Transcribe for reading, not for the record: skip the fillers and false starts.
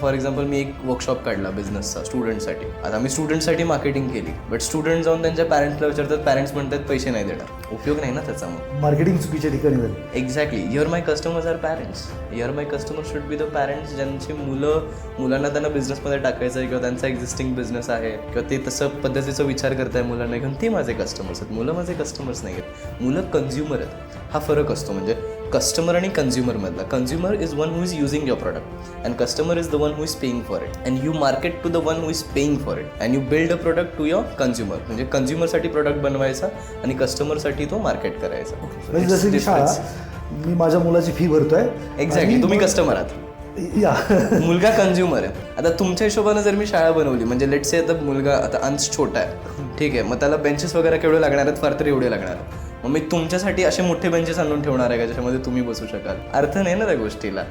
For example मी एक workshop काढला बिझनेसचा स्टुडंटसाठी. आता मी स्टुडंटसाठी मार्केटिंग केली, बट स्टुडंट जाऊन त्यांच्या पॅरेंट्सला विचारतात, पॅरेंट्स म्हणतात पैसे नाही देणार. उपयोग नाही ना त्याचा. मग मार्केटिंग चुकीच्या ठिकाणी झालं. Exactly. Your my customers are parents. Your my customer should be the parents ज्यांची मुलांना त्यांना बिझनेसमध्ये टाकायचं आहे किंवा त्यांचा एक्झिस्टिंग बिझनेस आहे किंवा ते तसं पद्धतीचा विचार करताय मुलांना घेऊन, ते माझे कस्टमर्स आहेत. मुलं माझे कस्टमर्स नाही आहेत, मुलं कन्झ्युमर आहेत. हा फरक असतो म्हणजे कस्टमर आणि कन्झ्युमरमधला. Consumer is one who is using your product and customer is the one who is paying for it and you market to the one who is paying for it and you build a product to your consumer. म्हणजे कन्झ्युमरसाठी product बनवायचा आणि कस्टमरसाठी तो market करायचा. म्हणजे जसं की शाळा, मी माझ्या मुलाची फी भरतोय. एक्झॅक्टली. तुम्ही कस्टमर आहात, या मुलगा कन्झ्युमर आहे. आता तुमच्या हिशोबानं जर मी शाळा बनवली, म्हणजे लेट्स से आता मुलगा आता अंश छोटा आहे, ठीक आहे, मग त्याला बेंचेस वगैरे केवढे लागणार आहेत, फार तर एवढे लागणार. मग मी तुमच्यासाठी असे मोठे बेंचेस आणून ठेवणार आहे का ज्याच्यामध्ये तुम्ही बसू शकाल? अर्थ नाही ना त्या गोष्टीला.